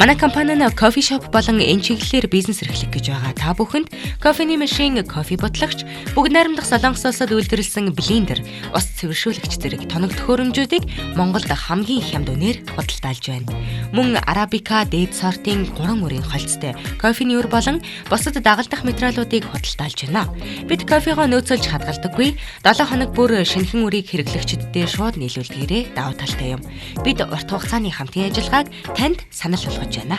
Манай компани нь кофе шоп болон энэ чиглэлээр бизнес эрхлэх гэж байгаа та бүхэнд кофений машин, кофе ботлогч, бүгд найрамдах Солонгос улсад үйлдвэрлэсэн блендер, ус цэвэршүүлэгч зэрэг тоног төхөөрөмжүүдийг Монголд хамгийн их хямд үнээр худалдаалж байна. Мөн арабика, дээд сортын 3 мөрийн холцтой кофений өр болон бусад дагалдах материалуудыг худалдаалж байна. Бид кофегоо нөөцөлж хадгалдаггүй, 7 хоног бүр шинэхэн үрийг хэрэглэгчдэд шууд нийлүүлдгээрээ давуу талтай юм. Бид урт хугацааны хамтын ажиллагааг танд санал болгож байна.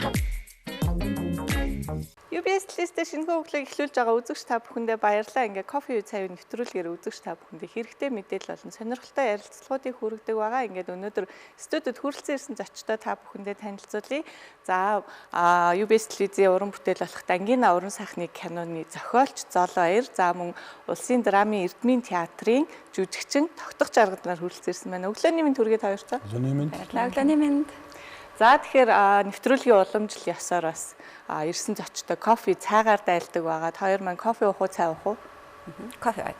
UBS листээр шинэхэн өглөөг эхлүүлж байгаа үзэгч та бүхэндээ баярлалаа. Ингээ кофе үе цавийн нэвтрүүлгээр үзэгч та бүхэндээ хэрэгтэй мэдээлэл болон сонирхолтой ярилцлагуудыг хүргэдэг байгаа. Ингээд өнөөдөр студид хүрэлцэн ирсэн зочдоо та бүхэндээ танилцуулъя. За UBS телевизийн уран бүтээл болох Дангина уран сайхны киноны зохиолч Золоо Эр, за мөн Улсын драмын Эрдмийн театрын жүжигчин Тогтох жаргал нар хүрэлцэн ирсэн байна. Өглөөний мэнд хүргээд хоёртаа. Өглөөний мэнд. За тэгэхээр нэвтрүүлгийн уламжлал ёсоор бас ирсэн зочдоо кофе цайгаар дайлдаг байгаад хоёр маань кофе уух уу, цай уух уу? Кофе.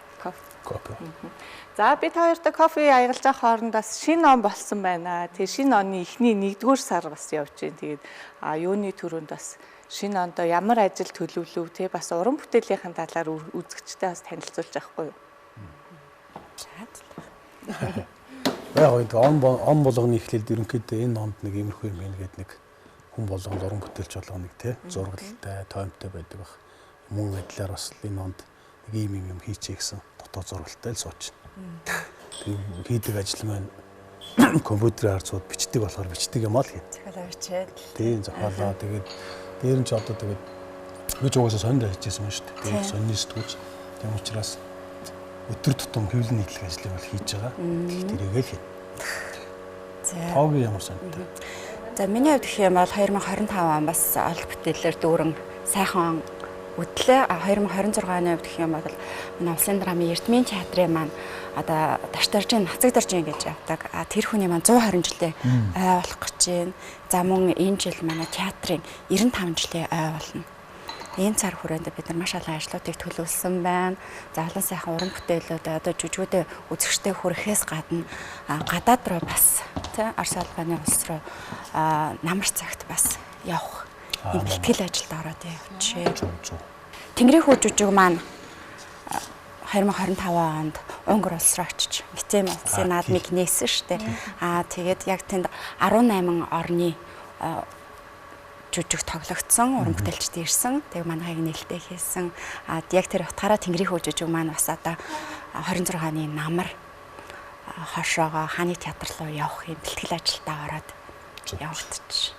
За бид хоёртой кофе аягалж байгаа хоорондоос шинэ он болсон байна. Тэгээ шинэ оны эхний 1-р сар бас явж байна. Тэгээд юуны төрөнд бас шинэ ондоо ямар ажил төлөвлөв те бас уран бүтээлийнхэн талаар үзэгчтэй бас танилцуулж авахгүй юу? Яг он болгоны эхлэлд ерөнхийдөө энэ онд нэг иймэрхүү юм байна гэдэг нэг хүн болгонд уран бүтээлч болгоно нэг тий зургалтай, тоймтой байдаг бах. Мөн адилаар бас энэ онд нэг ийм юм хийчихье гэсэн дотоод зургалтай л сууч. Тэгээд хийдэг ажил маань компьютерээр харцууд бичдэг болохоор бичдэг юм аа л хий. Захиалаа бичээд. Тийм зохиолоо тэгээд дээр нь ч одоо тэгээд би ч угаасаа сонинд ажиллажсэн юм шүү дээ. Тэгээд сонист түүж тийм учраас өдөр тутам хэвлэл нийтлэх ажлыг бол хийж байгаа. Тэрийгээ хий. За. Тоогийн ямар сонтой. За миний хувьд гэх юм бол 2025 он бас олж бүтээлээр дүүрэн сайхан үдлээ. 2026 оны хувьд гэх юм бол манай Улсын драмын Эрдмийн театрын маань одоо Дашдаржийн Нацаг даржийн гэж явдаг. Тэр хүний маань 120 жилийн ой болох гэж байна. За мөн энэ жил манай театрын 95 жилийн ой болно. Энэ цар хүрээнд бид нар маш олон ажлуудыг төлөвлөсөн байна. За олон сайхан уран бүтээлүүд одоо жүжигүүдэд үзэгчтэй хүрэхээс гадна гадаад руу бас тий Орос улбаны улс руу намар цагт бас явах юм бэлтгэл ажилд ороод явчихжээ. Тэнгэрийн хүү жүжиг маань 2025 онд Унгар улс руу очиж Эцэм улсын наадмыг нээсэн шүү дээ. Тэгээд яг тэнд 18 орны жүжиг тоглогдсон, уран бүтээлчд ирсэн. Тэгээ манайхыг нээлттэй хийсэн. Яг тэр утгаараа Тэнгэрийн хүү жүжиг маань бас одоо 26 оны намар хошоогоо хааны театр руу явах юм бэлтгэл ажилдаа ороод явагдчих.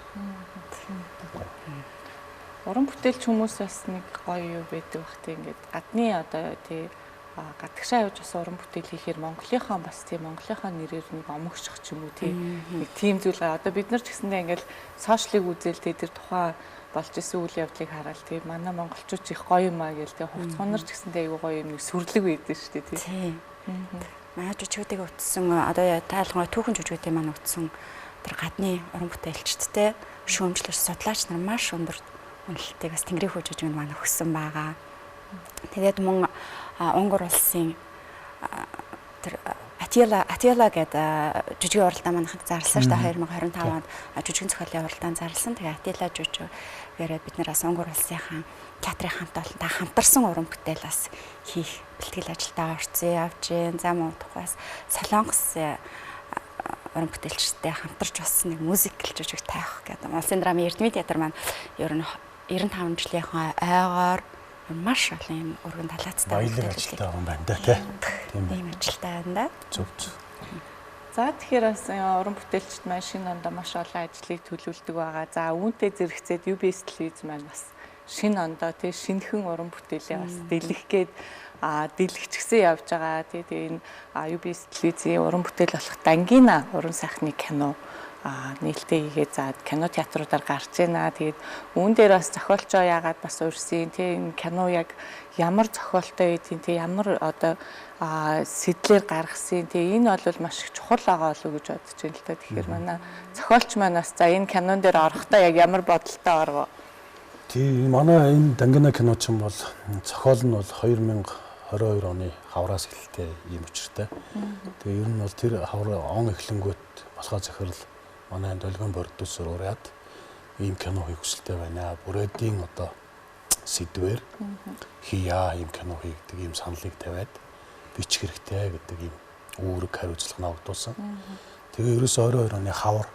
Уран бүтээлч хүмүүс бас нэг гоё юу байдаг бах тийм ингээд гадны одоо тий гадагшаа явж бас уран бүтээл хийхээр Монголынхаа бас тийм Монголынхаа нэрээр нэг омогших ч юм уу тийм нэг тийм зүйл байгаа. Одоо бид нар ч гэсэндээ ингээл сошиалыг үзэл тэр тухайн болж исэн үйл явдлыг хараад тийм манай монголчууд их гоё юм аа гээл тийм хувцгонор ч гэсэндээ айгүй гоё юм нэг сүрлэг байдаг шүү дээ тийм. Манай жүжигүүдийг утсан одоо тайлгын түүхэн жүжигүүдийн маань утсан тэр гадны уран бүтээлчдтэй шүүмжлэгч судлаач нар маш өндөр үнэлтэйг бас Тэнгэрийн хүү жүжиг маань өгсөн байгаа. Тэгээд мөн Унгар улсын тэр Атиала гэдэг жүжигийн уралдаан манайхад зарласан шүү дээ 2025 онд жүжигэн зохиолын уралдаан зарласан. Тэгээ Атиала жүжигээрээ бид нар бас Унгар улсынхаа театрын хамт олонтой хамтарсан уран бүтээл бас хийх бэлтгэл ажилдаа орцсон явж байна. За мөн тухайс Солонгос уран бүтээлчтэй хамтарч бас нэг мюзикл жүжиг таах гэдэг. Улсын драмын Эрдмийн театр маань ер нь 95 жилийнхаа ойгоор маш олон юм өргөн талаацтай баялаг ажилтаа байгаа юм байна да тийм ийм ажилтаа байна да. Зөв. За тэгэхээр бас уран бүтээлчд маань шинэ ондоо маш олон ажлыг төлөвлөдөг байгаа. За үүнтэй зэрэгцээд UBS телевиз маань бас шинэ ондоо тий шинэхэн уран бүтээлээ бас дэлгэх гээд дэлгэцгсэн явж байгаа. Тэгээ энэ UBS телевизийн уран бүтээл болох Дангина уран сайхны кино нээлттэй хийгээд за кино театруудаар гарч байна. Тэгээд үүн дээр бас зохиолчоо яагаад бас урьсан тийм кино яг ямар зохиолтой байдгийг тийм ямар одоо сэтлэр гаргасан тийм энэ бол маш их чухал байгаа болов уу гэж бодож байна л та. Тэгэхээр манай зохиолч маань бас за энэ кинон дээр орохдоо яг ямар бодолтой оров. Тийм манай энэ Дангина кино ч юм бол зохиол нь бол 2022 оны хавраас эхэлтэй ийм учиртай. Тэгээ ер нь бол тэр хавар он эхлэнгүүт болохоо захирал манай долгион продюсер ураад ийм кино хийх хүсэлтэй байна. Бүрээдийн одоо сэдвээр хийя ийм кино хийгдэг ийм саналыг тавиад бичих хэрэгтэй гэдэг ийм үүрэг хариуцлага ногдуулсан. Тэгээ ерөөсөө 22 оны хавар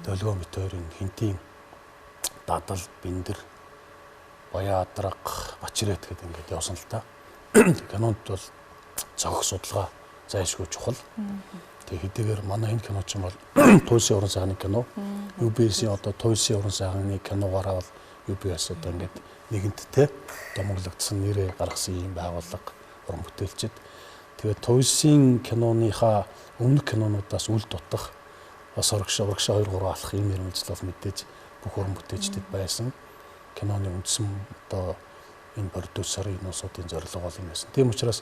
Долгоо мэт хоёрын хинтийн дадал, бэндэр, Баяадраг, Бачирет гэдэг ингээд явсан л та. Кинонд бол зохих судалгаа зайлшгүй чухал. Тэгээ хэдийгээр манай энэ кино ч юм бол Туйсын уран сайхны кино. UBS-ийн одоо Туйсын уран сайхны киногаараа бол UBS одоо ингээд нэгэнттэй домоглогдсон нэрээ гаргасан юм байгууллага уран бүтээлчд. Тэгээд Туйсын киноныхаа өмнөх кинонуудаас үл дутах бас урагшаа 2 3 алах юм нэрмэлзэл бол мэдээж бүх уран бүтээлчдэд байсан. Киноны үндсэн одоо энэ продюсерын нуусуудын зорилго бол юм байсан. Тийм учраас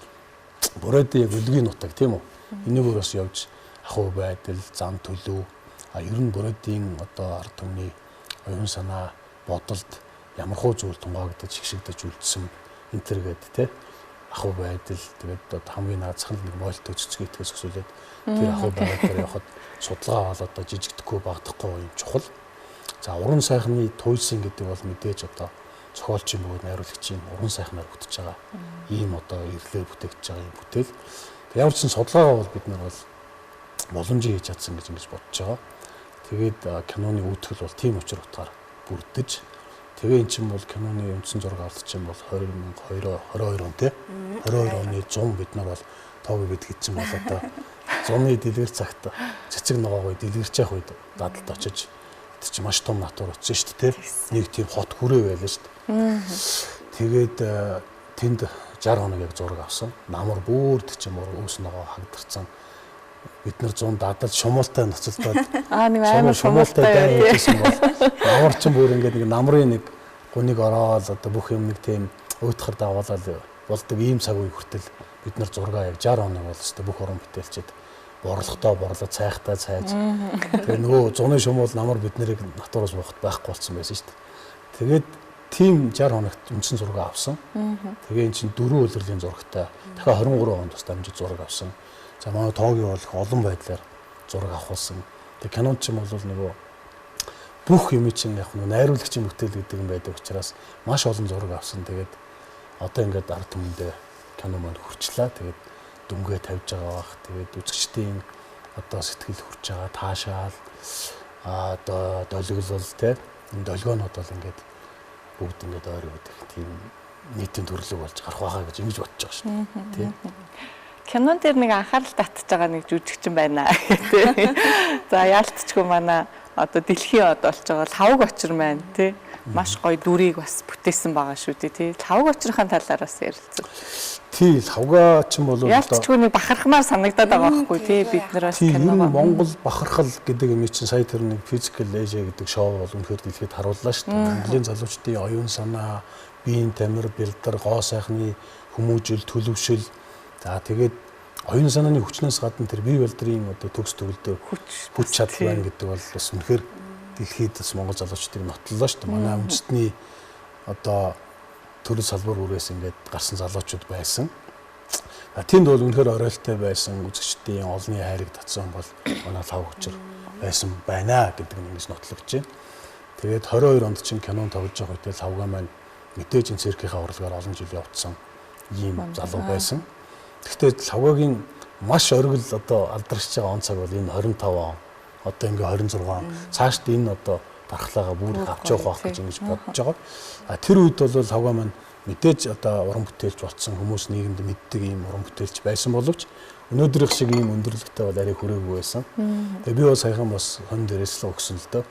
бүрээдээ яг үлгийн нутаг тийм үү? Энийг бас явж ахуй байдал, зам төлөв, ер нь бүрээдийн одоо ард түмний оюун санаа, бодолд ямархуу зүйл тунгаагдаж, хигшигдэж үлдсэн энэ төр гэдэг тийм ахуй байдал тэгээд хамгийн наазах нь нэг мойлт өцөцгийтгэс өсвөлээд тэр ахуй байдал дээр явахад судалгаа бол одоо жижигдэхгүй багтахгүй юм чухал. За уран сайхны туйлсын гэдэг бол мэдээж одоо зохиолчийн бөгөөд найруулагчийн уран сайхнаар бүтэж байгаа ийм одоо ирлээ бүтээгдэж байгаа юм бүтээл. Ямар ч сан судалгаагаа бол бид нар бол боломжийг хийж чадсан гэж ингэж бодож байгаа. Тэгээд киноны үүдгэл бол тийм учир утгаар бүрдэж тэгээ эн чинь бол киноны үндсэн зураг авалт чинь бол 2022 он тий 22 оны 100 бид нар бол тоог бид хийсэн бол одоо 100-ны дэлгэр цагт цэцэг ногоогоо дэлгэрч явах үед дадалд очиж тэр чинь маш том натур очсон шүү дээ тий нэг тийм хот хүрээ байлаа шүү дээ. Тэгээд тэнд 60 хоног яг зураг авсан. Намар бүрд чинь өөс ногоо хагдарсан. Бид нар 100 дадал шумуултай ноцолдоод нэг амар шумуултай байсан бол намар ч бүр ингээд нэг намрын нэг гуниг ороод одоо бүх юм нэг тийм уйтхар даваалал болдог ийм цаг үе хүртэл бид нар зургаа яг 60 хоног бол өстой бүх уран бүтээлчд борлохтой борлоо цайхтай цайж тэгээ нөгөө зуны шумуул намар бид нарыг натураас бохот байхгүй болсон байсан шүү дээ. Тэгээд тийм 60 хоногт үндсэн зураг авсан. Тэгээ эн чинь 4 улирлын зурагтай дахиад 23 хонд бас дамжиж зураг авсан. За манай тоогийн бол олон байдлаар зураг авахулсан. Тэгээ кинонд ч юм бол нөгөө бүх юм чинь яг нөгөө найруулагчийн бүтээл гэдэг юм байдаг учраас маш олон зураг авсан. Тэгээд одоо ингээд ард түмэндээ кино маань хүрчлээ. Тэгээд дүнгээ тавьж байгаа бах. Тэгээд үзэгчдийн одоо сэтгэл хүрч байгаа таашаал одоо долгилол те энэ долгионод бол ингээд бүгд ингээд ойр өгдөг тийм нийтийн төрлөг болж гарах байхаа гэж ингэж бодож байгаа шүү дээ. Кинон дээр нэг анхаарал татж байгаа нэг жүжигчин байна тий. За яалтчгүй манай одоо дэлхийн од болж байгаа лавг очир маань тий. Маш гоё дүрийг бас бүтээсэн байгаа шүү дээ тий. Лавг очирхын талаар бас ярилцсан. Тий, лавга ч юм бол одоо яалтчгүй нэг бахархмаар санагдаад байгаа байхгүй тий. Бид нар бас кино Монгол бахархал гэдэг юм чинь сая тэр нэг Physical Asia гэдэг шоу бол үнэхээр дэлхийд харууллаа шүү дээ. Монголын залуучдын оюун санаа, биеийн тамир, бэлдэр, гоо сайхны хүмүүжил, төлөвшил. За тэгээд оюун санааны хүчнээс гадна тэр бие балдрын одоо төгс төгөлдөр хүч чадал байна гэдэг бол бас үнэхээр дэлхийд бас монгол залуучдыг нотлолоо шүү дээ. Манай үндэстний одоо төрөл салбар үрээс ингээд гарсан залуучууд байсан. Тэнд бол үнэхээр оройтой байсан үзэгчдийн олонний хайрыг татсан бол манай лав хүчээр байсан байна гэдэг нь ингэж нотлогдож байна. Тэгээд 22 онд чинь кинон тоглож байгаа үедээ лавга маань мэдээж энэ циркийнхаа урлагаар олон жил явцсан ийм залуу байсан. Гэхдээ лавгагийн маш оргил одоо алдарч байгаа он цаг бол энэ 25 он одоо ингээ 26 он цаашд энэ одоо дархлаагаа бүр авч явах байх гэж ингэж бодож байгаа. Тэр үед бол лавга маань мэдээж одоо уран бүтээлч болсон хүмүүс нийгэмд мэддэг ийм уран бүтээлч байсан боловч өнөөдрийнх шиг ийм өндөрлөгтэй бол арай хүрээгүй байсан. Тэгээ би бол саяхан бас хон дээрээс л өгсөн л дөө.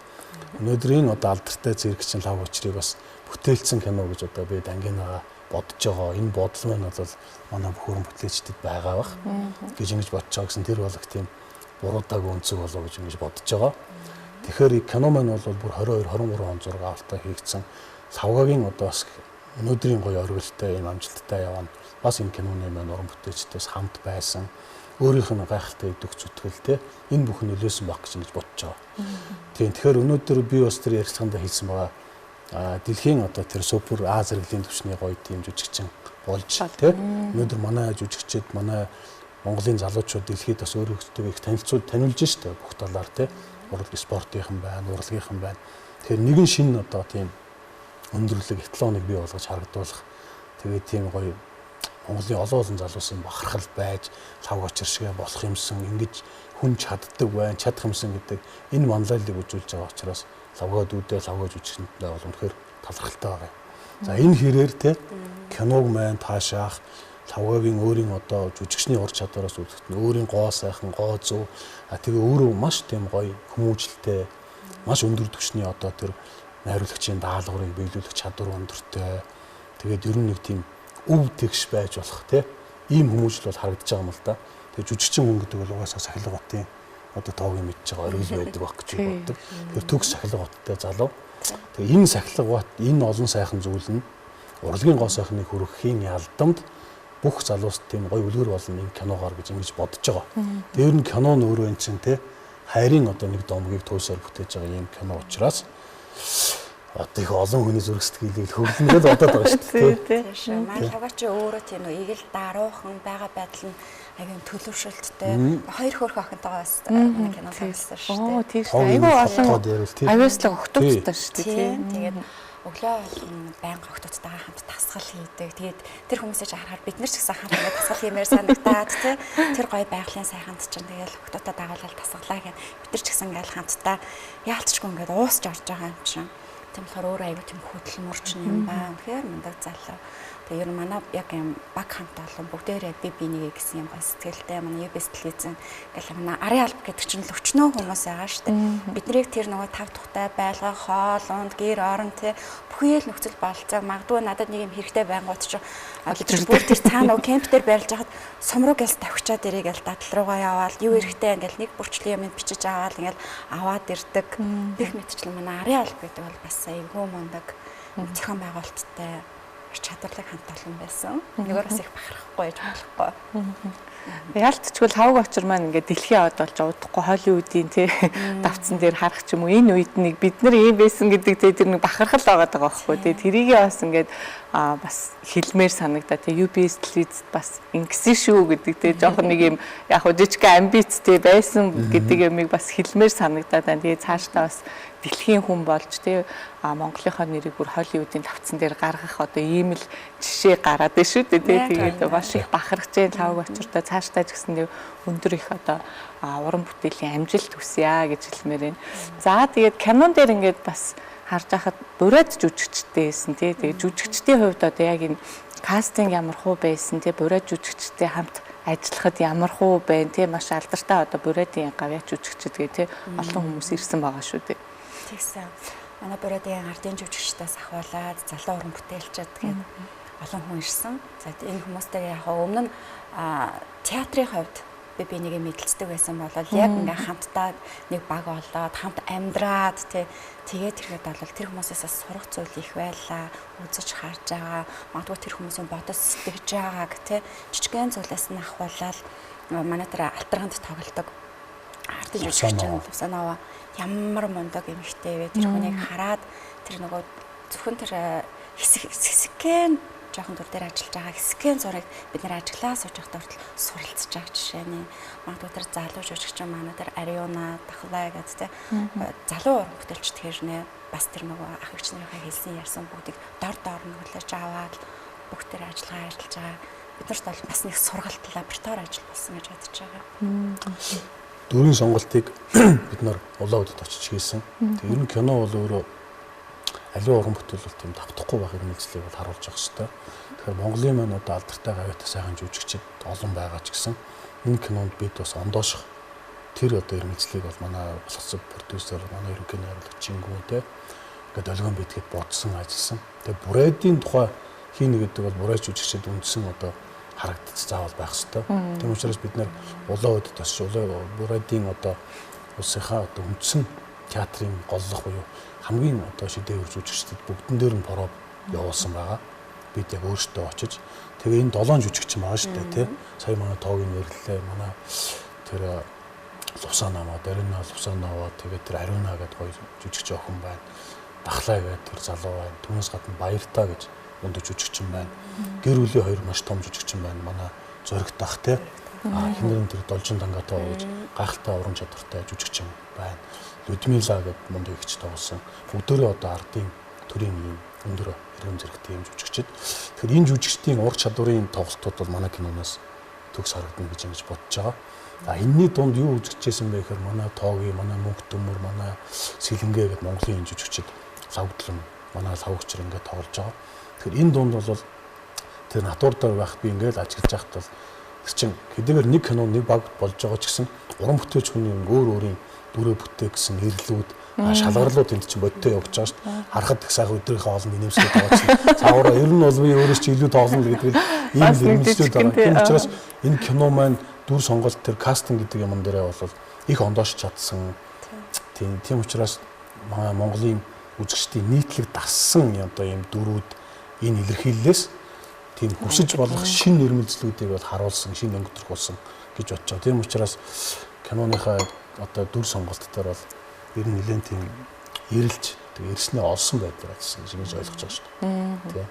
Өнөөдрийн одоо алдартай циркчин лав учрыг бас бүтээлсэн кино гэж одоо би дангинаа бодож байгаа. Энэ бодол маань бол манай бүх уран бүтээлчдэд байгаа бах гэж ингэж бодож байгаа гэсэн тэр бол их тийм буруудаагүй өнцөг болоо гэж ингэж бодож байгаа. Тэгэхээр кино маань бол бүр 22 23 он зураг авалтаа хийгдсэн. Лавгагийн одоо бас өнөөдрийн гоё оргилтой юм амжилттай явна. Бас энэ киноны маань уран бүтээлчдээс хамт байсан. Өөрийнх нь гайхалтай идэвх зүтгэл те энэ бүх нөлөөсөн баг гэж бодож байгаа. Тийм тэгэхээр өнөөдөр би бас тэр ярилцлаганд хэлсэн байгаа. Дэлхийн одоо тэр супер А зэрэглэлийн түвшний гоё тийм жүжигчин болж те өнөөдөр манай жүжигчид манай Монголын залуучууд дэлхийд бас өөрсдөө их танилцуулж штэ бүх талаар те урлагийн спортынхан байна, урлагийнхан байна. Тэгэхээр нэгэн шинэ одоо тийм өндөрлөг эталоныг бий болгож харагдуулах. Тэгээд тийм гоё Монголын олон олон залуусын бахархал байж лав очир шиг болох юмсан ингэж хүн чаддаг байна, чадах юмсан гэдэг энэ манлайллыг үзүүлж байгаа учраас лавгаа дүүдээ лавгаж үжихэндээ бол үнэхээр талархалтай байгаа юм. За энэ хэрээр те киног маань таашаах лавгагийн өөрийн одоо жүжигчний ур чадвараас үзэхэд нь өөрийн гоо сайхан, гоо зөв тэгээ өөрөө маш тийм гоё хүмүүжлэлтэй, маш өндөр түвшний одоо тэр найруулагчийн даалгаврыг биелүүлэх чадвар өндөртэй. Тэгээд ер нь нэг тийм өв тэгш байж болох тийм ийм хүмүүжил бол харагдаж байгаа юм л да. Тэгээд жүжигчин хүн гэдэг бол угаасаа сахилга хотын одоо тоогийн мэдж байгаа оргил байдаг баг гэж боддог. Тэр төгс сахилга хоттой залуу. Тэгээд энэ сахилга хот энэ олон сайхан зүйл нь урлагийн гоо сайхныг хүргэхийн ялдамд бүх залуус тийм гоё үлгэр болно энэ киногоор гэж ингэж бодож байгаа. Тэр нь кино нь өөрөө энэ чинь тийм хайрын одоо нэг домгийг туйсаар бүтээж байгаа юм кино учраас одоо их олон хүний зүрх сэтгэлийг хөвлөнгөл бодоод байгаа шүү дээ. Тийм. Маань хаваач өөрөө тийм нэг ийг л даруухан байгаа байдал нь аягийн төлөвшөлттэй. Хоёр хөрх охинтойгоо бас кино тавьсан шүү дээ. Оо тийм шүү. Айгүй олон авиаслаг охтуудтай шүү дээ. Тэгээд өглөө байнга охтуудтайгаа хамт тасгал хийдэг. Тэгээд тэр хүмүүсийг харахаар бид нар ч гэсэн хамт тасгал хиймээр санагдаад тий. Тэр гоё байгалийн сайханд чинь тэгэл охтуудаа дагуулаад тасгалаа гэхэд бид нар ч гэсэн ингээл хамтдаа яалтчгүй ингээд уусч орж байгаа юм чинь. Тийм болохоор өөр аягүй тийм хөдөлмөрч юм байна. Тэгэхээр мундаг залуу. Тэгээ ер нь манай яг юм баг хамт олон бүгдээрээ би нэгэ гэсэн юм гоё сэтгэлтэй манай UBS телевизэн гэл манай арын алба гэдэг чинь л өчнөө хүмүүс байгаа шүү дээ. Бид нарыг тэр нөгөө тав тухтай байлгаа хоол унд гэр орон тий бүхий л нөхцөл бололцоо магадгүй надад нэг юм хэрэгтэй байнгут ч бүр тэр цаана нөгөө кемп дээр барилж хахад сумруу гэлс тавьчаад ирээ гэл дадал руугаа яваал юу эрэхтэй ингээл нэг бүрчлийн юм бичиж аваад ингээл аваад ирдэг. Бэх мэдчлэн манай арын алба гэдэг бол бас айгүй мундаг зохион байгуулалттай чадварлаг хамт олон байсан. Нэгөр бас их бахархгүй яж болохгүй. Яалтчгүй хавг очир маань ингээд дэлхийн аваад болж удахгүй Холливуудын тий давцсан дээр харах ч юм уу энэ үед нэг бид нар ийм байсан гэдэг тий тэр нэг бахархал байгаа даа байхгүй тий тэрийгээ бас ингээд бас хэлмээр санагдаа тий UBS телевизэд бас ингэсэн шүү гэдэг тий жоохон нэг юм яг хөө жижиг амбиц тий байсан гэдэг юмыг бас хэлмээр санагдаад байна. Тэгээ цаашдаа бас дэлхийн хүн болж тий Монголынхаа нэрийг бүр Холливуудын тавцсан дээр гаргах одоо ийм л жишээ гараад байна шүү дээ тий тэгээд маш их бахархаж जैन лавг очиртой цаашдаа ч гэсэн өндөр их одоо уран бүтээлийн амжилт хүсье гэж хэлмээр байна. За тэгээд кинон дээр ингээд бас харж байхад бурайд жүжигчтэй байсан тий тэгээд жүжигчдийн хувьд одоо яг энэ кастинг ямар хуу байсан тий бурайд жүжигчтэй хамт ажиллахад ямар хуу байна тий маш алдартай одоо бурайдын гавьяач жүжигчд гээ тий олон хүмүүс ирсэн байгаа шүү дээ. Тэгсэн. Манай бурайдын ардын жүжигчдээс ахуулаад залуу уран бүтээлчд гээд олон хүн ирсэн. За энэ хүмүүстэй яг өмнө нь театрын хувьд би нэг юм мэдлцдэг байсан бол яг ингээ хамтдаа нэг баг болоод хамт амьдраад тэгээд тэрхэд бол тэр хүмүүсээс сурах зүйл их байлаа. Үзэж харж байгаа. Магадгүй тэр хүмүүсийн бодож сэтгэж байгааг жижигхэн зүйлээс нь ахуулаад манай тэр альтрганд тоглодог ардын жүжигчд санаа ямар мундаг эмэгтэй вэ тэр хүнийг хараад тэр нөгөө зөвхөн тэр хэсэгхэн жоохон дур дээр ажиллаж байгаа хэсэгхэн зургийг бид нэр ажиглаа сууж байхдаа хүртэл суралцж байгаа жишээ нь магадгүй тэр залуу жүжигч манай тэр Ариуна Дахлаа гэдэг залуу уран бүтээлч тэрнээ бас тэр нөгөө ах эгч нарынхаа хэлсэн ярьсан бүгдийг дор нь хүлээж аваад бүгд тэр ажиллагаа ажиллаж байгаа бид нарт бол бас нэг сургалт лаборатори ажил болсон гэж бодож байгаа. Дөрвийн сонголтыг бид нар улаан удад очиж хийсэн. Тэг ер нь кино бол өөрөө аливаа уран бүтээл бол тийм давтахгүй байх хэрэгцээг бол харуулж байгаа хэвээр. Тэгэхээр Монголын маань одоо алдартай гавьяатай сайхан жүжигчид олон байгаа ч гэсэн энэ кинонд бид бас ондооших тэр одоо хэрэгцээг бол манай боловсрол продюсер манай ерөнхий найруулагч Чингүүтэй ингээд долгион бидгээд бодсон ажилласан. Тэгээ бурайдын тухай хийнэ гэдэг бол бурайч жүжигчид үндсэн одоо харагдаж заавал байх хэвээр. Тийм учраас бид нар улаан удад бас бурайдын одоо улсынхаа одоо үндсэн театрын голлох буюу хамгийн одоо шидэвэр жүжигчдүүд бүгдэн дээр нь бороо явуулсан байгаа. Бид яг өөрсдөө очиж тэгээ энэ 7 жүжигч байгаа шүү дээ тий. Сая манай тоогийн нэрлэлээ манай тэр Лувсанаа, Дарина Лувсанаа тэгээ тэр Ариуна гэдэг гоё жүжигч охин байна. Дахлаа гэдэг тэр залуу байна. Түүнээс гадна Баяртаа гэж өндөр жүжигчин байна. Гэр бүлийн хоёр маш том жүжигчин байна. Манай Зоригт ах тий. Хинэрэн тэр Должин Дангатаа гэж гайхалтай уран чадвартай жүжигчин байна. Людмила гэдэг мундаг игч тоглосон. Бүгдээрээ одоо ардын төрийн юм өндөр иргэн зэрэгтэй юм жүжигчид. Тэгэхээр энэ жүжигчдийн ур чадварын тоглолтууд бол манай киноноос төгс харагдана гэж ингэж бодож байгаа. Энэний дунд юу үзэгчээсэн бэ гэхээр манай Тооги, манай Мөнх Төмөр, манай Сэлэнгэ гэдэг Монголын жүжигчид лавдлан манай лавгчэр ингээд тоглож байгаа. Тэгэхээр энэ дунд бол тэр натур дээр байх би ингээд ажиглаж байхад бол тэр чин хэдийгээр нэг кино нэг баг болж байгаа ч гэсэн уран бүтээлч хүний өөр өөрийн дүрээ бүтээх гэсэн нэрлүүд шалгарлууд энд чинь бодтой явж байгаа шүү дээ. Харахад их сайхан өдрийнхөө олон нэмсгээд байгаа чинь цаагаараа ер нь бол би өөрөөс чи илүү тоглоно гэдэг нь ийм нэмслүүд байгаа. Тийм учраас энэ кино маань дүр сонголт тэр кастинг гэдэг юм дээрээ бол их ондоош чадсан. Тийм учраас Монголын үзэгчдийн нийтлэг дассан одоо ийм дүрүүд энэ илэрхийллээс тийм хүсэж болох шин нэрмэлзлүүдийг бол харуулсан, шин өнгөтрөхүүлсэн гэж бодож байгаа. Тийм учраас киноныхаа одоо дүр сонголт дээр бол ер нь нэлээд тийм эрэлж ирснээ олсон байдлаар ажилласан гэж ойлгож байгаа шүү дээ.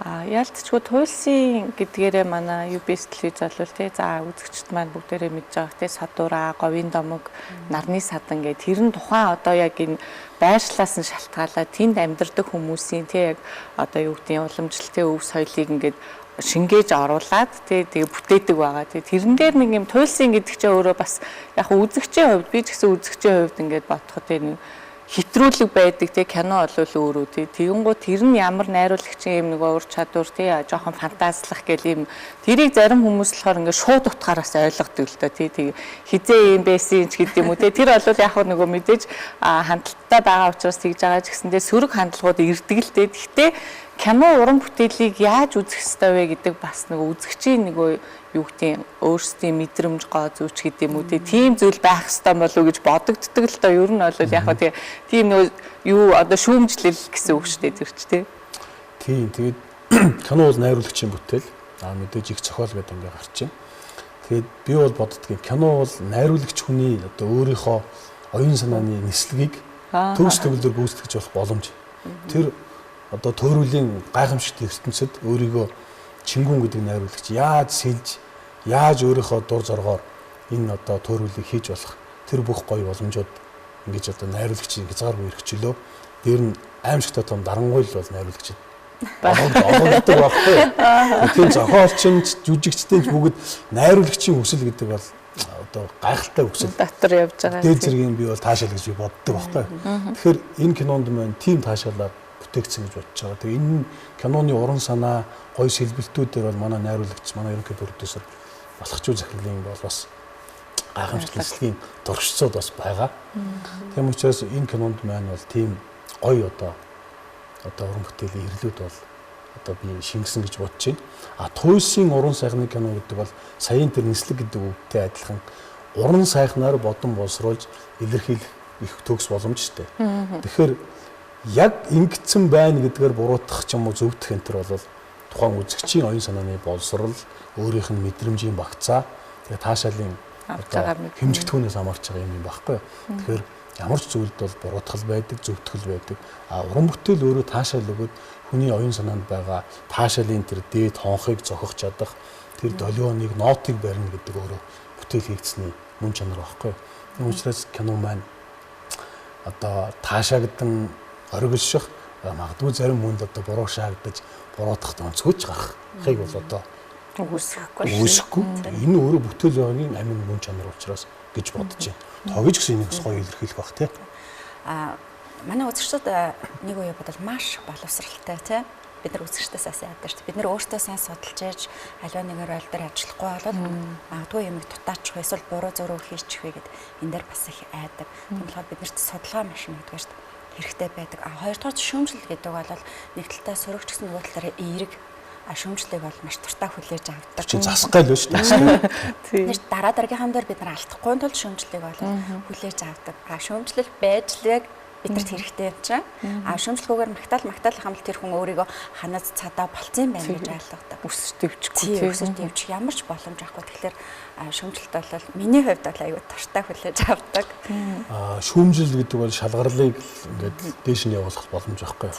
Яалтчгүй туйлсын гэдгээрээ манай UBS телевиз болвол тий за үзэгчд маань бүгдээрээ мэдж байгаа тий садураа, говийн домог, нарны садан гэх тэр нь тухайн одоо яг энэ байршлаас нь шалтгаалаад тэнд амьдардаг хүмүүсийн тий яг одоо юу гэдэг нь уламжлалтай өв соёлыг ингээд шингээж оруулаад тэгээ бүтээдэг байгаа. Тэрэн дээр нэг юм туйлсын гэдэг чинь өөрөө бас яг үзэгчийн хувьд би ч гэсэн үзэгчийн хувьд ингээд бодоход нэг хитрүүлэг байдаг тий кино болвол өөрөө тий тэгэнгუთ тэр нь ямар найруулагчийн юм нэг ур чадвар тий жоохон фантазлах гэл юм тэрийг зарим хүмүүс болохоор ингээд шууд утгаараас ойлгодог л доо тий хизээ юм байсан ч гэдэг юм уу тий тэр бол яг нөгөө мэдээж хандлттай байгаа учраас тэгж байгаа ч гэсэндээ сөрөг хандлагууд ирдэг л дээ. Гэхдээ кино уран бүтээлийг яаж үзэх ёстой вэ гэдэг бас нөгөө үзэгчийн нөгөө юу гэдэг өөрсдийн мэдрэмж гоо зүүч гэдэг юм уу тийм зүйл байх ёстой болов уу гэж бодогддог л доо ер нь бол яг хаа тийм нөгөө юу одоо шүүмжлэл гэсэн үг шүү дээ тэр ч тийм тэгээд кино бол найруулагчийн бүтээл мэдээж их зохиол гэдэг ингээ гарч байна. Тэгээд би бол боддгийн кино бол найруулагч хүний одоо өөрийнхөө оюун санааны нислэгийг төгс төгөлдөр гүйцэтгэж болох боломж. Тэр одоо тойруулын гайхамшигт ертөнцид өөрийгөө Чингүн гэдэг найруулагч яаж сэлж яаж өөрийнхөө дур зоргоор энэ одоо тойруулыг хийж болох тэр бүх гоё боломжууд ингэж одоо найруулагчийн хязгааргүй эрхчлөө дээр нь аимшигтай том дарангуйл бол найруулагчид олгодог байхгүй. Тийм зохиолчид жүжигчдийн бүгд найруулагчийн хүсэл гэдэг бол одоо гайхалтай хүсэл дотор явж байгаа. Дээд зэргийн би бол таашаал гэж би боддог байхгүй. Тэгэхээр энэ кинонд маань тийм таашаалаар бүтээгдсэн гэж бодож байгаа. Тэгээ энэ киноны уран санаа, гоё сэлбэлтүүдээр бол манай найруулагч, манай ерөнхий продюсер Балхчуу захирлын бол бас гайхамшигт нислэгийн дуршцууд бас байгаа. Тийм учраас энэ кинонд маань бол тийм гоё одоо уран бүтээлийн ирлүүд бол одоо би шингэсэн гэж бодож байна. Туйлсын уран сайхны кино гэдэг бол саяын тэр нислэг гэдэг үгтэй адилхан уран сайхнаар бодон боловсруулж илэрхийлэх их төгс боломжтой. Тэгэхээр яг ингэсэн байна гэдгээр буруутгах ч юм уу зөвдөх энэ төр бол тухайн үзэгчийн оюун санааны боловсрол, өөрийнх нь мэдрэмжийн багцаа, тэгээ таашаалын хэмжигдэхүүнээс хамаарч байгаа юм байхгүй. Тэгэхээр ямар ч зүйлд бол буруутгал байдаг, зөвдгөл байдаг. Уран бүтээл өөрөө таашаал өгөөд хүний оюун санаанд байгаа таашаалын тэр дээд хонхыг зохих чадах, тэр долионыг, нотыг барина гэдэг өөрөө бүтээл хийгдсэний мөн чанар байхгүй. Тийм учраас кино маань одоо таашаагдсан оргилших магадгүй зарим хүнд одоо буруу шаагдаж буруутгахд онцгойж гарахыг бол одоо үүсэхгүй. Энэ өөрөө бүтээл байгаагийн амин мөн чанар учраас гэж бодож байна. Тогж гэсэн нэг гоё илэрхийлэх бах тий. Манай үзэгчдүүд нэг үе бодвол маш боловсралтай тий. Бид нар үзэгчдээс асууж яддаг шүү дээ. Бид нар өөртөө сайн судалж яаж аливаа нэгэн роль дээр ажиллахгүй бол магадгүй юмыг дутаачих вэ эсвэл буруу зөрөөр хийчих вэ гэд энэ дээр бас их айдаг. Тийм болохоор биднэрт судалгаа машин гэдэг шүү дээ. Хэрэгтэй байдаг. Хоёрдугаар шүүмжлэл гэдэг бол нэг талдаа сөрөгч гэсэн нөгөө талаараа эерэг шүүмжлэлийг бол маш туртаа хүлээж авдаг. Чи засах гал шүү дээ. Тийм. Дараа дараагийнхаа дээр бид нар алдахгүй тул шүүмжлэлийг бол хүлээж авдаг. Шүүмжлэл байж л яг бидэрт хэрэгтэй юм чинь. Шүүмжлэхгүйгээр магтаал хамт тэр хүн өөрийгөө ханаас цадаа болцсон байна гэж ойлгодог. Өсөж дэвчихгүй өсөж дэвчих ямар ч боломж авахгүй. Тэгэхээр шүүмжлэлт бол миний хувьд бол аюу туртай хүлээж авдаг. Шүүмжил гэдэг бол шалгарлыг ингээд дээш нь явуулах боломж байхгүй.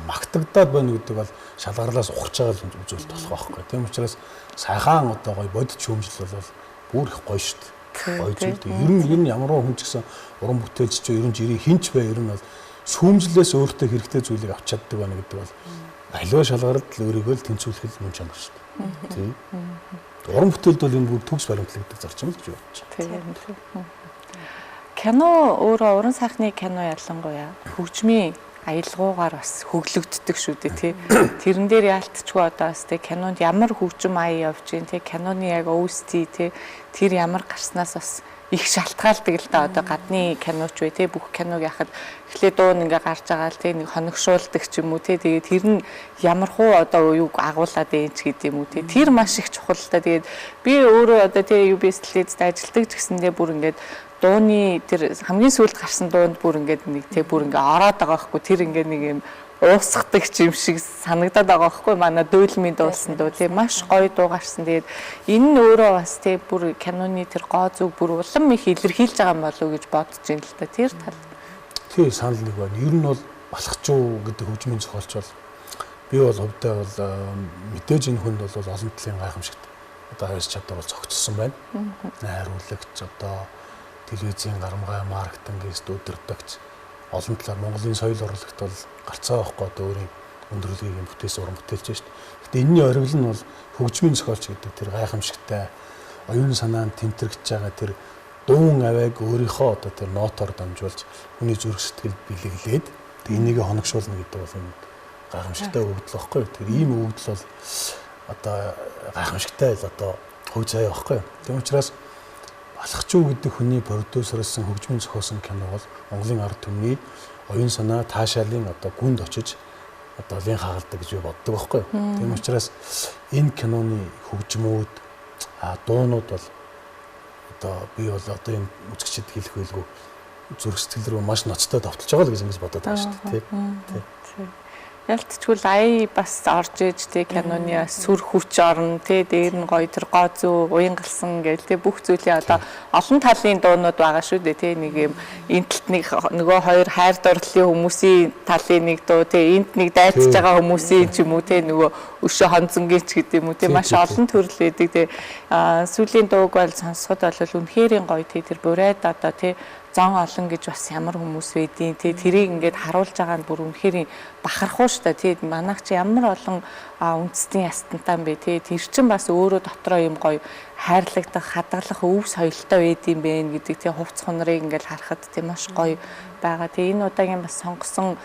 Магтагдаад байна гэдэг бол шалгарлаас ухаж байгаа л үзүүлэлт болох байхгүй. Тийм учраас сайхан одоо гоё бодит шүүмжил бол бүр их гоё шүү дээ. Гоё зүйл. Ер нь ямар хүн ч гэсэн уран бүтээлч ч ер нь жирийн хинч бай ер нь бол шүүмжлээс өөртөө хэрэгтэй зүйлийг авч чаддаг байна гэдэг бол аливаа шалгаралд л өөрийгөө л тэнцвүүлэх мөн чанар шүү дээ. Тийм. Уран бүтээлд бол энэ бүр төгс баримтлагддаг зарчим л гэж бодож байна. Тийм. Кино өөрөө уран сайхны кино ялангуяа хөгжмийн аялгаугаар бас хөглөгддөг шүү дээ тий. Тэрэн дээр яалтчгүй одоо бас тий кинонд ямар хөгжим аяа явж гин тий киноны яг OST тий тэр ямар гарснаас бас их шалтгаалдаг л да одоо гадны киноч вэ тий бүх киног яхад эхлээд дуун ингээ гарч байгаа л тий нэг хоногшуулдаг ч юм уу тий тэгээд тэр нь ямар хуу одоо юуг агуулад энэ ч гэдэг юм уу тий тэр маш их чухал л да тэгээд би өөрөө одоо тий UBS телевизэд ажилладаг ч гэсэндээ бүр ингээд дууны тэр хамгийн сүүлд гарсан дуунд бүр ингээд нэг тий бүр ингээ ороод байгаа байхгүй тэр ингээ нэг юм уусгадаг юм шиг санагдаад байгаа байхгүй манай дөөлмийн дуулсан дуу тий маш гоё дуу гарсан тэгээд энэ нь өөрөө бас тий бүр киноны тэр гоо зүг бүр улам их илэрхийлж байгаа юм болов уу гэж бодож байна л да тэр тал тий санал нэг байна ер нь бол балхчуу гэдэг хөгжмийн зохиолч бол би бол хувьдаа бол мэдээж энэ хүнд бол олон талын гайхамшигт одоо хайрч чадвар бол зохицсон байна найруулагч одоо телевизийн гарамгай маркетингист өдөртөгч олон талаар Монголын соёл урлагт бол гарцаа байхгүй одоо өөрийн өндөрлөгийн бүтээсэн уран бүтээлч шүү дээ. Гэтэ энэний оргил нь бол хөгжмийн зохиолч гэдэг тэр гайхамшигтай оюун санаанд тэмтэрч байгаа тэр дуун авайг өөрийнхөө одоо тэр нотоор дамжуулж хүний зүрх сэтгэлд бэлэглээд энийг хоногшуулна гэдэг бол энэ гайхамшигтай өгөгдөл байхгүй юу. Тэр ийм өгөгдөл бол одоо гайхамшигтай л одоо хувь заяа байхгүй юу. Тийм учраас Балхчуу гэдэг хүний продюсерсэн хөгжмийн зохиосон кино бол Монголын ард түмний оюун санаа таашаалын одоо гүнд очиж одоо лин хагалдаг гэж би боддог байхгүй юу. Тийм учраас энэ киноны хөгжмүүд дуунууд бол одоо би бол одоо энэ үзэгчид хэлэх байлгүй зүрх сэтгэл рүү маш ноцтой давталж байгаа л гэж ингэж бодоод байгаа шүү дээ. Тийм. Ялтчгүй ая бас орж иж тий киноны сүр хүч орно тий дээр нь гоё тэр гоо зүү уян галсан гэл тий бүх зүйлийн одоо олон талын дуунууд байгаа шүү дээ тий нэг юм энэ талд нэг нөгөө хоёр хайр дурлалын хүмүүсийн талын нэг дуу тий энд нэг дайцж байгаа хүмүүсийн ч юм уу тий нөгөө өшөө хонцонгийн ч гэдэг юм уу тий маш олон төрөл байдаг тий сүүлийн дууг бол сонсоход бол үнэхэрийн гоё тий тэр бурайд одоо тий зон олон гэж бас ямар хүмүүс байдیں۔ Тэ тэрийг ингээд харуулж байгаа нь бүр үнэхээр бахархуу штэ. Тэ манайх чи ямар олон үндэстний ястантаа бэ. Тэ тэр чин бас өөрөө дотроо юм гоё хайрлагдах, хадгалах өв соёлтой байдığım бэ гэдэг тэ хувц хонорыг ингээд харахад тэ маш гоё байгаа. Тэ энэ удаагийн бас сонгосон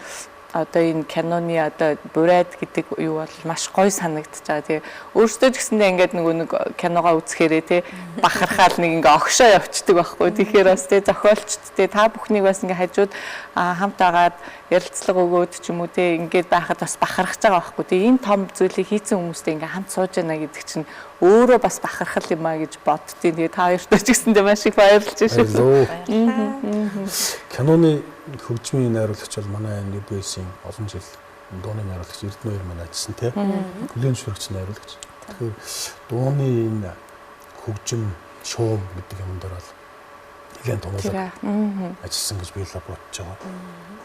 одоо энэ киноны одоо бурайд гэдэг юу бол маш гоё санагдаж байгаа. Тэгээ өөртөө ч гэсэндээ ингээд нэг киногоо үзэхээрээ тий бахархаал нэг ингээ огшоо явцдаг байхгүй. Тэгэхээр бас тий зохиолчд тий та бүхнийг бас ингээ хажууд хамт агаад ярилцлага өгөөд ч юм уу тий ингээд байхад бас бахархаж байгаа байхгүй. Тэгээ энэ том зүйлийг хийсэн хүмүүстэй ингээ хамт сууж яана гэдэг чинь өөрөө бас бахархал юм а гэж боддیں۔ Тэгээ та хоёртоо ч гэсэндээ маш их баярлж шүү. Киноны хөгжмийн найруулагч бол манай UBS-ийн олон жил дууны найруулагч Эрдэнэ хоёр маань ажилласан тийм. Хүлээн зөвшөөрөгч найруулагч. Тэгэхээр дууны энэ хөгжим шуум гэдэг юм дээр бол нэгэн томолог ажилласан гэж би л бодож байгаа.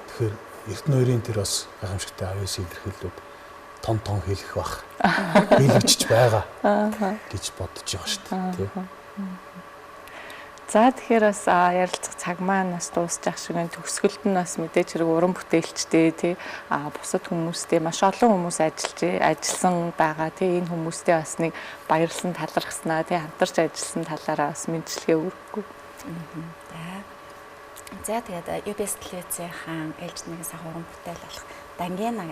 Тэгэхээр Эрдэнэ хоёрын тэр бас гайхамшигтай авьяас илэрхийлэлүүд том хэлэх бах. Биелэгч байгаа гэж бодож байгаа шүү дээ тийм. За тэгэхээр бас ярилцах цаг маань бас дуусчих шиг энэ төгсгөлд нь бас мэдээж хэрэг уран бүтээлчтэй тий бусад хүмүүстэй маш олон хүмүүс ажилласан байгаа тий энэ хүмүүстэй бас нэг баярлсан талархснаа тий хамтарч ажилласан талаараа бас мэдчилгээ өргөхгүй. За тэгээд UBS телевизийн хаан ээлж нэгэн сах уран бүтээл болох Дангена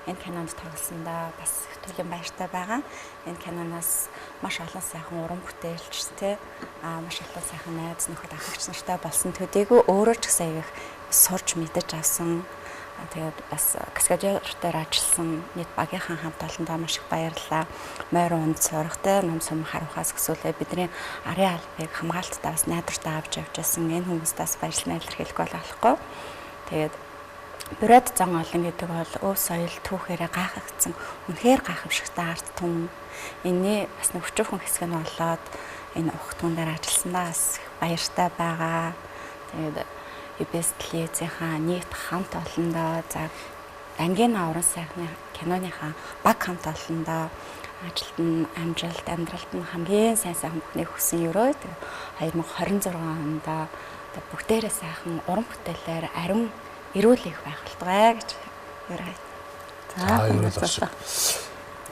энэ кинонд тоглосондоо бас туйлын баяртай байгаа. Энэ киноноос маш олон сайхан уран бүтээлч тий маш олон сайхан найз нөхөд ахлагч нартай болсон төдийгүй өөрөө ч гэсэн их сурч мэдэж авсан. Тэгээд бас каскадер дээр ажилласан нийт багийнхан хамт олондоо маш их баярлалаа. Мойр унд сургатай ном сум харуухаас гэсүүлээ бидний арын албыг хамгаалттай бас найдвартай авч явж байсан энэ хүмүүстээс баярлалаа илэрхийлэх болохгүй. Тэгээд Бурайд зан олон гэдэг бол өв соёл түүхээрээ гайхагдсан үнэхээр гайхамшигтай арт түмэн. Энэний бас нэг өчүүхэн хэсэг нь болоод энэ ухт түн дээр ажилласандаа бас баяртай байгаа. Тэгээд UBS телевизийнхаа нийт хамт олондоо за Дангийн аврын сайхны киноныхаа баг хамт олондоо ажилд нь амжилт амьдралд нь хамгийн сайн бүхнийг хүсэн өрөө 2026 онд бүгдээрээ сайхан уран бүтээлээр ариун эрүүл их байх болтугай гэж өрөө. За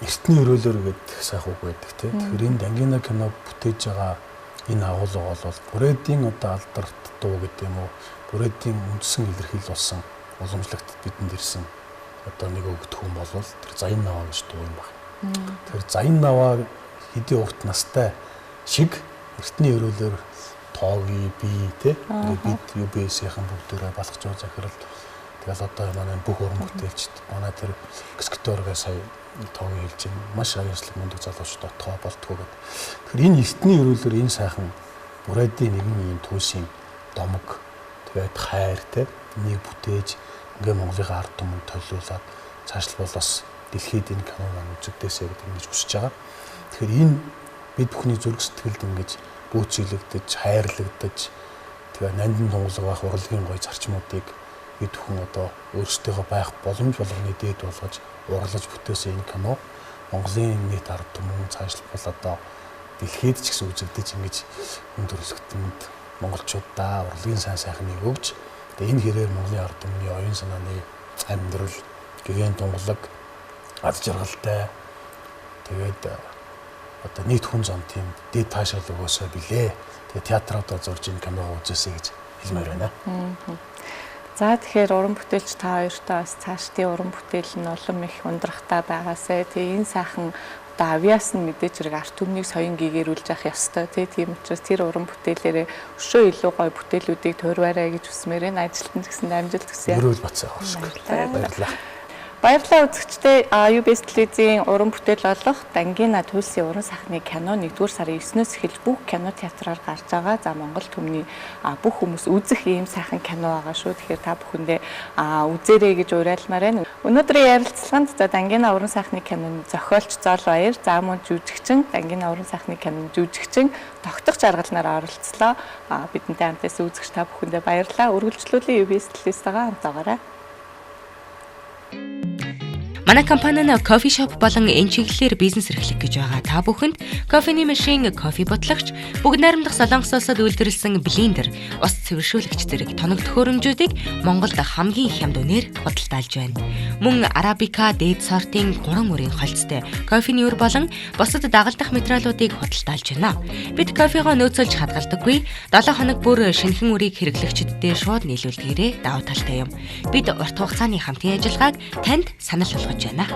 эртний өрөөлөөр гэдэг сайхан үг байдаг тийм. Тэгэхээр энэ Дангина кино бүтээж байгаа энэ агуулга бол Бүрээдийн одоо алдарт дуу гэдэг юм уу? Бүрээдийн үндсэн илэрхийлэл болсон уламжлагт бидэнд ирсэн одоо нэг өгдөх хүн бол тэр Заян Наваа гэж дуу юм байна. Тэр Заян Наваа хэдий урт настай шиг эртний өрөөлөөр тооги би те бид UBS-ийн бүгдээрээ балхажуу захирал тэгэл одоо манай бүх уран бүтээлчд манай тэр экскторгээ сая тооги хэлж байна. Маш аюулчлаг мундаг залуучууд тоо болтгоо гэдэг. Тэгэхээр энэ эртний өрөөлөөр энэ сайхан Бүрээдийн нэгэн юм түүшийн домог тэгээд хайр те нэг бүтээж ингээ Монголын ард түмэнд төлөөлөд цаашлбал бас дэлхийд энэ киног үзэгдээсэй гэдэг ингэж хүсэж байгаа. Тэгэхээр энэ бид бүхний зүрх сэтгэлд ингэж бүүцэлэгдэж, хайрлагдаж тэгээ нандин тунгалаг байх урлагийн гоё зарчмуудыг бид бүхэн одоо өөрсдөө байх боломж болгоны дээд болгож урлаж бүтээсэн энэ кино Монголын нийт ард түмэн цаашлбал одоо дэлхийд ч гэсэн үзэгдэж ингэж хүн төрөлхтөнд монголчуудаа урлагийн сайн сайхныг өгж энэ хэрээр Монголын ард түмний оюун санааны амьдрал, гэгээн тунгалаг, ад жаргалтай тэгээд одоо нийт хүн зам тийм дээд таашаал өгөөсөө билээ. Тэгээд театруудаа зурж ин кино үзээсэй гэж хэлмээр байна. За тэгэхээр уран бүтээлч та хоёртаа бас цаашдын уран бүтээл нь улам их ундрахтаа байгаасай. Тэгээ энэ сайхан одоо авиас нь мэдээж хэрэг арт түмнийг соён гэгэрүүлж явах ёстой. Тийм учраас тэр уран бүтээлээрээ өшөө илүү гоё бүтээлүүдийг туурваарай гэж хүсмээр энэ ажилтнанд гэсэн амжилт хүсье. Өрөөл бацаа авах. Баярлалаа. Баярлалаа үзэгчдээ UBS телевизийн уран бүтээл болох Дангина Туйлсын уран сайхны кино 1-р сарын 9-өөс эхэлж бүх кино театраар гарч байгаа. За Монгол түмний бүх хүмүүс үзэх ийм сайхан кино байгаа шүү. Тэгэхээр та бүхэндээ үзээрэй гэж уриалмаар байна. Өнөөдрийн ярилцлаганд за Дангина уран сайхны киноны зохиолч Зол Баяр, за мөн жүжигчин Дангина уран сайхны киноны жүжигчин тогтох жаргалнаар оролцлоо. Бидэнтэй хамтаас үзэгч та бүхэндээ баярлалаа. Үргэлжлүүлэн UBS телевизтэйгээ хамтаагаарай. Манай компани нь кофе шоп болон энэ чиглэлээр бизнес эрхлэх гэж байгаа. Та бүхэнд Coffee Machine кофе ботлогч, бүгд найрамдах Солонгос улсад үйлдвэрлэсэн блендер, ус цэвэршүүлэгч зэрэг тоног төхөөрөмжүүдийг Монголд хамгийн их хямд үнээр худалдаалж байна. Мөн арабика, дээд сортын 3 мөрийн холцтой кофений өр болон бусад дагалдах материалуудыг худалдаалж байна. Бид кофегоо нөөцөлж хадгалдаггүй. 7 хоног бүр шинэхэн үрийг хэрэглэгчдэд шууд нийлүүлдгээрээ давуу талтай юм. Бид урт хугацааны хамтын ажиллагааг танд санал болгож байна.